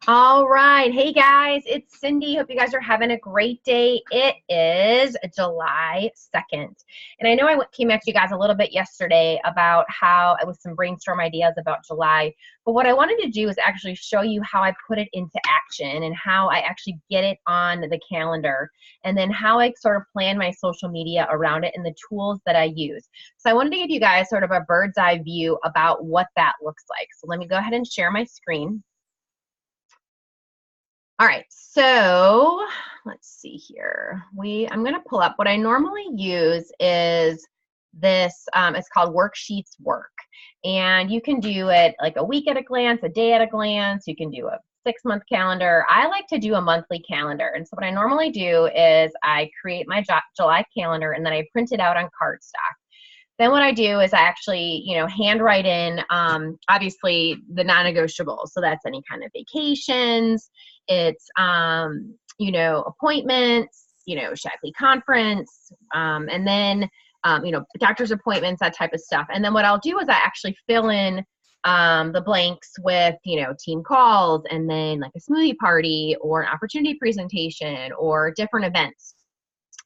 All right. Hey guys, it's Cindy. Hope you guys are having a great day. It is July 2nd. And I know came at you guys a little bit yesterday about how it was some brainstorm ideas about July. But what I wanted to do is actually show you how I put it into action and how I actually get it on the calendar and then how I sort of plan my social media around it and the tools that I use. So I wanted to give you guys sort of a bird's eye view about what that looks like. So let me go ahead and share my screen. All right, so let's see here. I'm going to pull up. What I normally use is this, it's called Worksheets Work. And you can do it like a week at a glance, a day at a glance. You can do a 6-month calendar. I like to do a monthly calendar. And so what I normally do is I create my July calendar and then I print it out on cardstock. Then what I do is I actually, handwrite in, obviously, the non-negotiables. So that's any kind of vacations, it's, appointments, Shackley conference, and then, doctor's appointments, that type of stuff. And then what I'll do is I actually fill in the blanks with, team calls and then like a smoothie party or an opportunity presentation or different events.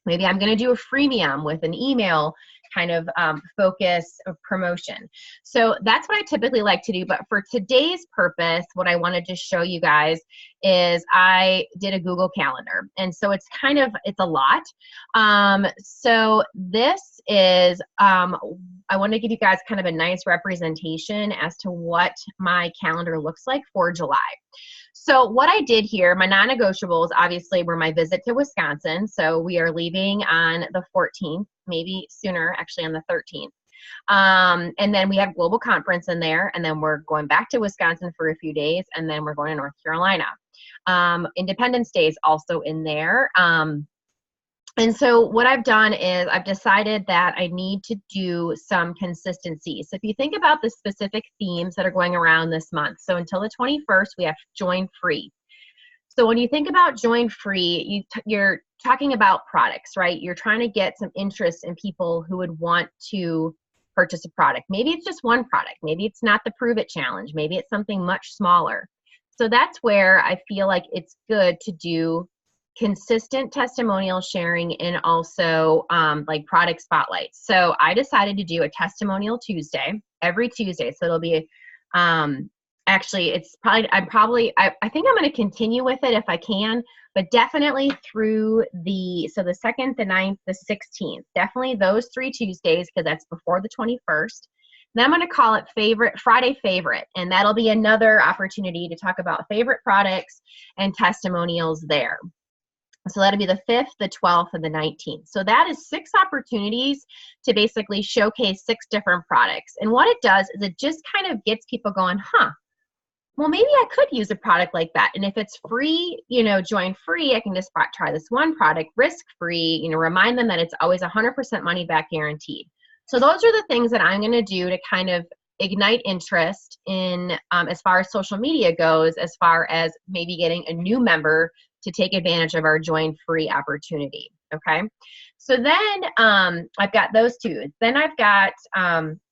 Maybe I'm going to do a freemium with an email kind of focus of promotion. So that's what I typically like to do. But for today's purpose, what I wanted to show you guys is I did a Google Calendar. And so it's a lot. So this is, I want to give you guys kind of a nice representation as to what my calendar looks like for July. So what I did here, my non-negotiables obviously were my visit to Wisconsin. So we are leaving on the 14th, maybe sooner, actually on the 13th. And then we have global conference in there, and then we're going back to Wisconsin for a few days, and then we're going to North Carolina. Independence Day is also in there. And so what I've done is I've decided that I need to do some consistency. So if you think about the specific themes that are going around this month, so until the 21st, we have Join Free. So when you think about Join Free, you're talking about products, right? You're trying to get some interest in people who would want to purchase a product. Maybe it's just one product. Maybe it's not the Prove It Challenge. Maybe it's something much smaller. So that's where I feel like it's good to do consistent testimonial sharing and also like product spotlights. So I decided to do a testimonial Tuesday, every Tuesday. So it'll be, actually it's probably, I think I'm going to continue with it if I can, but definitely through the 2nd, the 9th, the 16th, definitely those 3 Tuesdays, because that's before the 21st. Then I'm going to call it Friday Favorite, and that'll be another opportunity to talk about favorite products and testimonials there. So that'll be the 5th, the 12th, and the 19th. So that is 6 opportunities to basically showcase 6 different products. And what it does is it just kind of gets people going, well, maybe I could use a product like that. And if it's free, Join Free, I can just try this one product, risk-free, remind them that it's always 100% money back guaranteed. So those are the things that I'm going to do to kind of ignite interest in as far as social media goes, as far as maybe getting a new member to take advantage of our Join Free opportunity. Okay. So then I've got those 2. Then I've got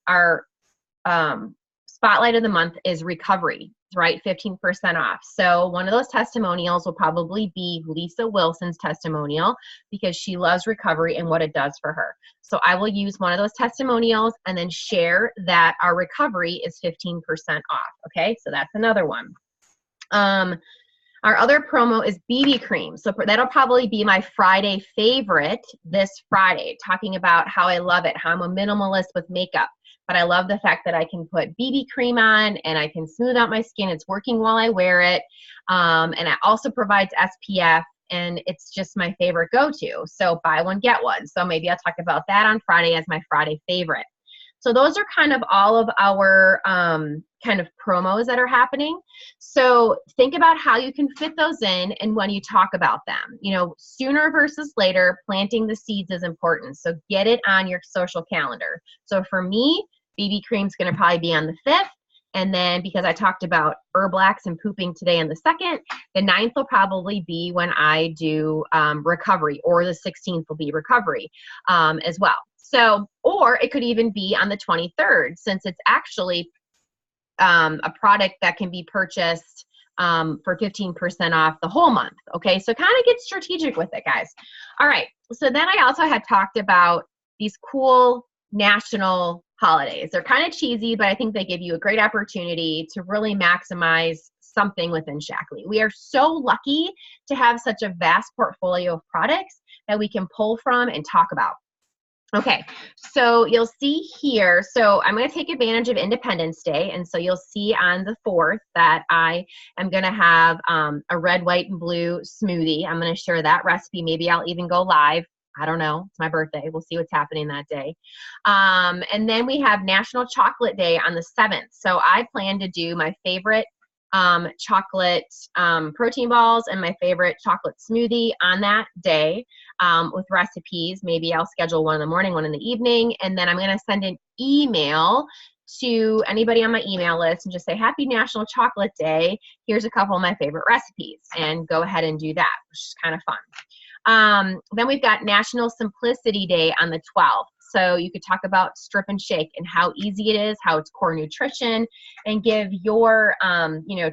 our spotlight of the month is recovery, right? 15% off. So one of those testimonials will probably be Lisa Wilson's testimonial because she loves recovery and what it does for her. So I will use one of those testimonials and then share that our recovery is 15% off. Okay. So that's another one. Our other promo is BB cream. So that'll probably be my Friday favorite this Friday, talking about how I love it, how I'm a minimalist with makeup. But I love the fact that I can put BB cream on and I can smooth out my skin. It's working while I wear it. And it also provides SPF, and it's just my favorite go-to. So buy one, get one. So maybe I'll talk about that on Friday as my Friday favorite. So those are kind of all of our kind of promos that are happening. So think about how you can fit those in and when you talk about them. Sooner versus later, planting the seeds is important. So get it on your social calendar. So for me, BB cream is going to probably be on the 5th. And then because I talked about Herblax and pooping today on the 2nd, the 9th will probably be when I do recovery, or the 16th will be recovery as well. So, or it could even be on the 23rd, since it's actually a product that can be purchased for 15% off the whole month. Okay, so kind of get strategic with it, guys. All right, so then I also had talked about these cool national holidays. They're kind of cheesy, but I think they give you a great opportunity to really maximize something within Shaklee. We are so lucky to have such a vast portfolio of products that we can pull from and talk about. Okay, so you'll see here, so I'm going to take advantage of Independence Day, and so you'll see on the 4th that I am going to have a red, white, and blue smoothie. I'm going to share that recipe. Maybe I'll even go live. I don't know. It's my birthday. We'll see what's happening that day. And then we have National Chocolate Day on the 7th. So I plan to do my favorite chocolate protein balls and my favorite chocolate smoothie on that day with recipes. Maybe I'll schedule one in the morning, one in the evening, and then I'm going to send an email to anybody on my email list and just say, Happy National Chocolate Day. Here's a couple of my favorite recipes, and go ahead and do that, which is kind of fun. Then we've got National Simplicity Day on the 12th. So you could talk about strip and shake and how easy it is, how it's core nutrition, and give your,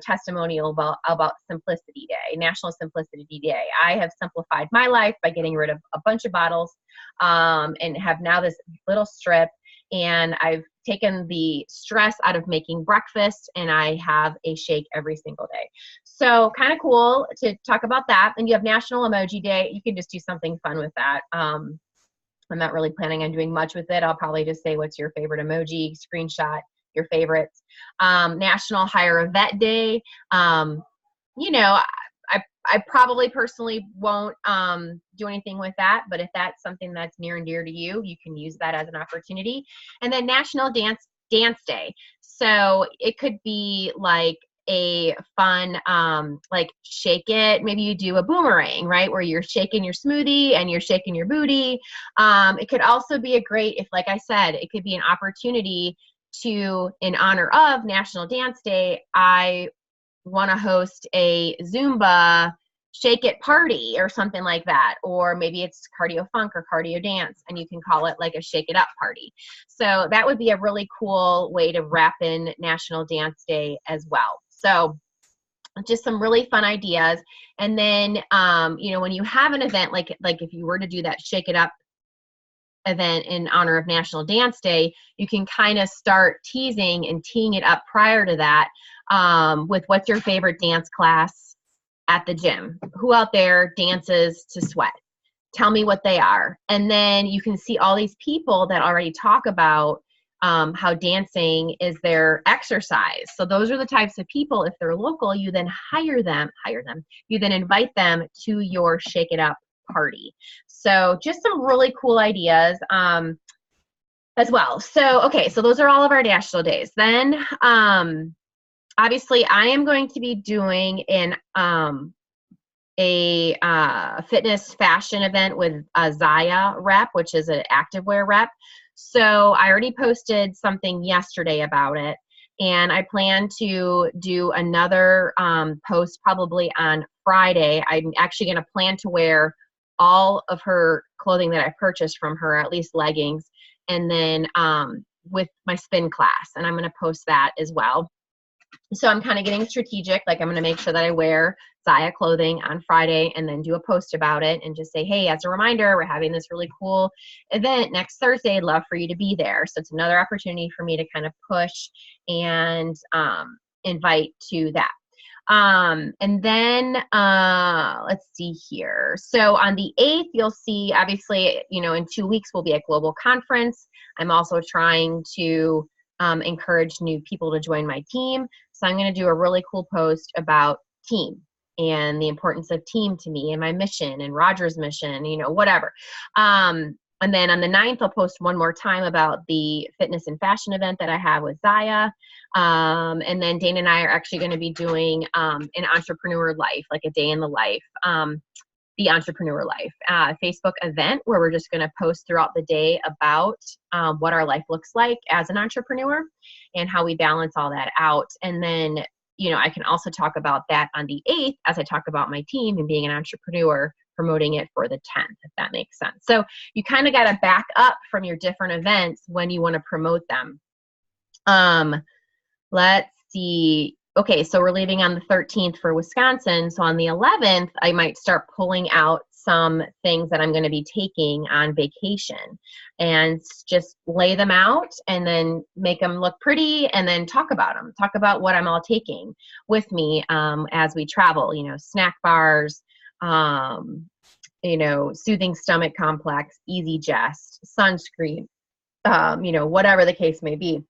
testimonial about Simplicity Day, National Simplicity Day. I have simplified my life by getting rid of a bunch of bottles, and have now this little strip, and I've taken the stress out of making breakfast, and I have a shake every single day. So kind of cool to talk about that. And you have National Emoji Day. You can just do something fun with that. I'm not really planning on doing much with it. I'll probably just say, what's your favorite emoji? Screenshot your favorites. National Hire a Vet Day. I probably personally won't do anything with that, but if that's something that's near and dear to you, you can use that as an opportunity. And then National Dance Day. So it could be like a fun, like shake it. Maybe you do a boomerang, right? Where you're shaking your smoothie and you're shaking your booty. It could also be a great, if like I said, it could be an opportunity to, in honor of National Dance Day, I want to host a Zumba shake it party or something like that. Or maybe it's cardio funk or cardio dance, and you can call it like a shake it up party. So that would be a really cool way to wrap in National Dance Day as well. So just some really fun ideas. And then, when you have an event, like if you were to do that shake it up event in honor of National Dance Day, you can kind of start teasing and teeing it up prior to that with what's your favorite dance class at the gym? Who out there dances to sweat? Tell me what they are. And then you can see all these people that already talk about how dancing is their exercise. So those are the types of people, if they're local, you then hire them, you then invite them to your Shake It Up party. So just some really cool ideas as well. So, okay, so those are all of our national days. Then obviously I am going to be doing a fitness fashion event with a Zaya rep, which is an activewear rep. So I already posted something yesterday about it, and I plan to do another post probably on Friday. I'm actually going to plan to wear all of her clothing that I purchased from her, at least leggings, and then with my spin class, and I'm going to post that as well. So I'm kind of getting strategic. Like I'm going to make sure that I wear Zaya clothing on Friday and then do a post about it and just say, hey, as a reminder, we're having this really cool event next Thursday. I'd love for you to be there. So it's another opportunity for me to kind of push and invite to that. And then let's see here. So on the 8th, you'll see, obviously, in 2 weeks, we'll be at Global Conference. I'm also trying to encourage new people to join my team. So I'm going to do a really cool post about team and the importance of team to me and my mission and Roger's mission, whatever. And then on the 9th, I'll post one more time about the fitness and fashion event that I have with Zaya. And then Dana and I are actually going to be doing an entrepreneur life, like a day in the life, the entrepreneur life Facebook event, where we're just going to post throughout the day about what our life looks like as an entrepreneur and how we balance all that out. And then, I can also talk about that on the 8th as I talk about my team and being an entrepreneur, promoting it for the 10th, if that makes sense. So you kind of got to back up from your different events when you want to promote them. Let's see. okay, so we're leaving on the 13th for Wisconsin. So on the 11th, I might start pulling out some things that I'm going to be taking on vacation and just lay them out and then make them look pretty and then talk about them, talk about what I'm all taking with me as we travel, you know, snack bars, you know, soothing stomach complex, Easy Jest, sunscreen, you know, whatever the case may be.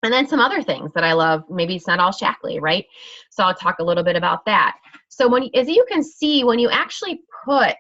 And then some other things that I love, maybe it's not all Shaklee, right? So I'll talk a little bit about that. So when, as you can see, when you actually put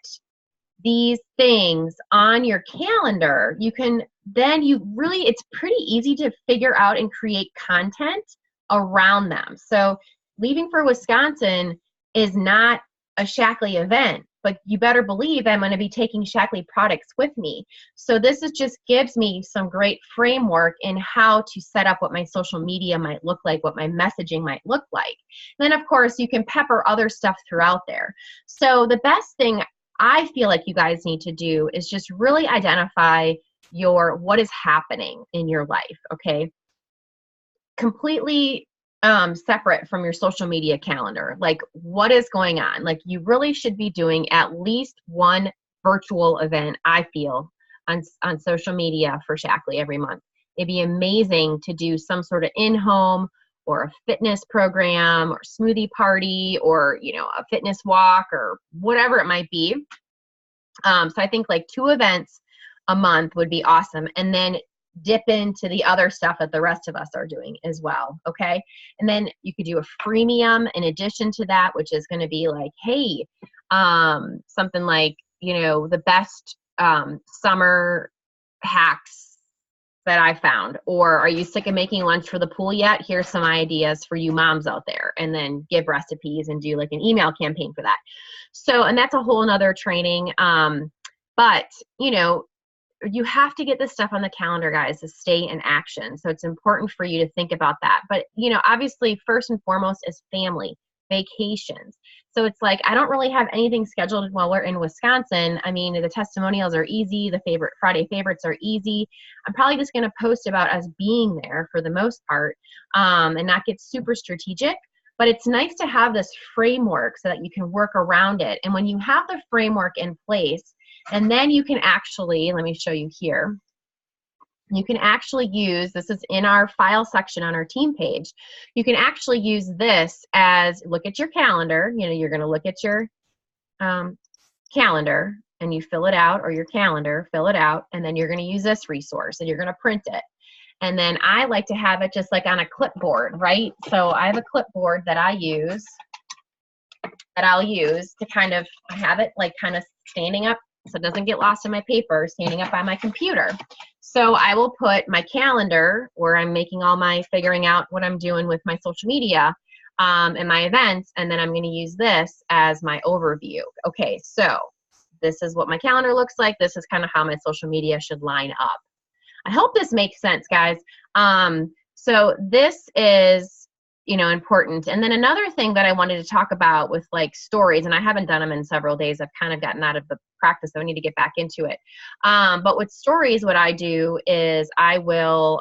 these things on your calendar, you can, then you really, it's pretty easy to figure out and create content around them. So leaving for Wisconsin is not a Shaklee event, but you better believe I'm going to be taking Shaklee products with me. So this is just gives me some great framework in how to set up what my social media might look like, what my messaging might look like. And then of course you can pepper other stuff throughout there. So the best thing I feel like you guys need to do is just really identify what is happening in your life, okay? Completely separate from your social media calendar. Like, what is going on? Like, you really should be doing at least one virtual event, I feel, on social media for Shaklee every month. It'd be amazing to do some sort of in-home or a fitness program or smoothie party or, you know, a fitness walk or whatever it might be. So I think like 2 events a month would be awesome. And then dip into the other stuff that the rest of us are doing as well, okay? And then you could do a freemium in addition to that, which is going to be like, hey, something like, you know, the best summer hacks that I found, or are you sick of making lunch for the pool yet? Here's some ideas for you moms out there, and then give recipes and do like an email campaign for that. So, and that's a whole nother training. But, you know, you have to get this stuff on the calendar, guys, to stay in action. So it's important for you to think about that. But, you know, obviously, first and foremost is family, vacations. So it's like, I don't really have anything scheduled while we're in Wisconsin. I mean, the testimonials are easy. The Friday favorites are easy. I'm probably just going to post about us being there for the most part and not get super strategic. But it's nice to have this framework so that you can work around it. And when you have the framework in place, and then you can actually, let me show you here. You can actually use, this is in our file section on our team page. You can actually use this as, look at your calendar. You know, you're going to look at your calendar and you fill it out, or your calendar, fill it out, and then you're going to use this resource and you're going to print it. And then I like to have it just like on a clipboard, right? So I have a clipboard that I'll use to kind of have it like kind of standing up so it doesn't get lost in my paper, standing up by my computer. So I will put my calendar where I'm making all my figuring out what I'm doing with my social media and my events, and then I'm going to use this as my overview. Okay, so this is what my calendar looks like. This is kind of how my social media should line up. I hope this makes sense, guys. So this is, you know, important. And then another thing that I wanted to talk about with like stories, and I haven't done them in several days. I've kind of gotten out of the practice, so I need to get back into it. But with stories, what I do is I will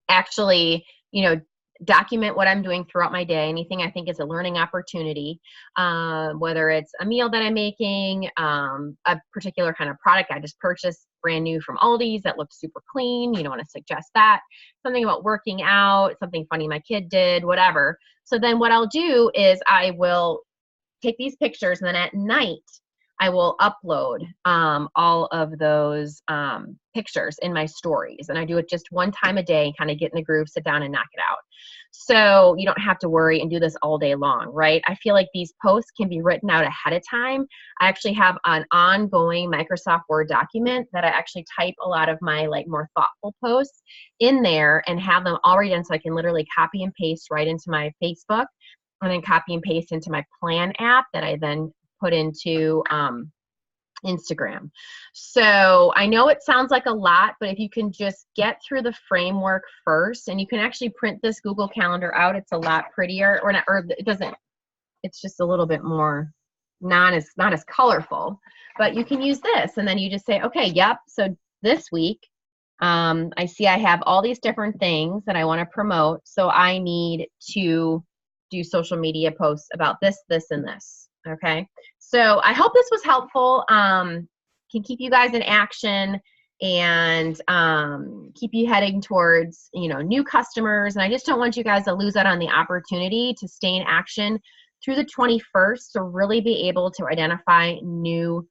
actually, you know, document what I'm doing throughout my day, anything I think is a learning opportunity, whether it's a meal that I'm making, a particular kind of product I just purchased brand new from Aldi's that looks super clean, you don't want to suggest that, something about working out, something funny my kid did, whatever. So then what I'll do is I will take these pictures, and then at night I will upload all of those pictures in my stories. And I do it just one time a day, kind of get in the groove, sit down and knock it out. So you don't have to worry and do this all day long, right? I feel like these posts can be written out ahead of time. I actually have an ongoing Microsoft Word document that I actually type a lot of my like more thoughtful posts in there and have them already done, so I can literally copy and paste right into my Facebook, and then copy and paste into my Plan app that I then put into Instagram. So I know it sounds like a lot, but if you can just get through the framework first, and you can actually print this Google Calendar out, it's a lot prettier, or it doesn't, it's just a little bit more not as colorful, but you can use this, and then you just say, okay, yep, so this week I see I have all these different things that I want to promote. So I need to do social media posts about this, this, and this. Okay. So I hope this was helpful. Can keep you guys in action and keep you heading towards, you know, new customers. And I just don't want you guys to lose out on the opportunity to stay in action through the 21st to really be able to identify new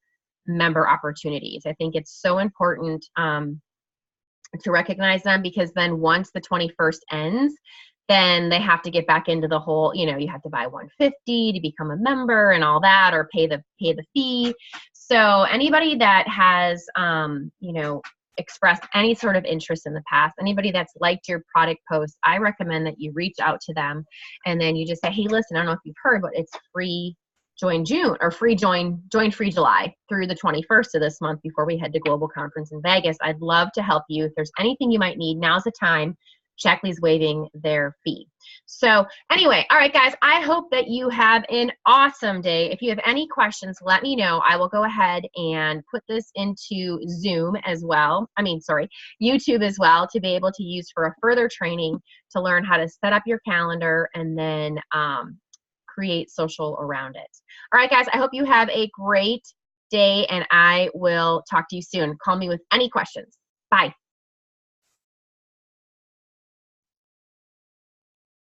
member opportunities. I think it's so important to recognize them, because then once the 21st ends, then they have to get back into the whole, you know, you have to buy 150 to become a member and all that, or pay the fee. So anybody that has, you know, expressed any sort of interest in the past, anybody that's liked your product post, I recommend that you reach out to them and then you just say, hey, listen, I don't know if you've heard, but it's free join June, or free join free July through the 21st of this month before we head to Global Conference in Vegas. I'd love to help you. If there's anything you might need, now's the time. Shaklee's waiving their fee. So anyway, all right, guys, I hope that you have an awesome day. If you have any questions, let me know. I will go ahead and put this into Zoom as well. YouTube as well, to be able to use for a further training to learn how to set up your calendar and then create social around it. All right, guys, I hope you have a great day, and I will talk to you soon. Call me with any questions. Bye.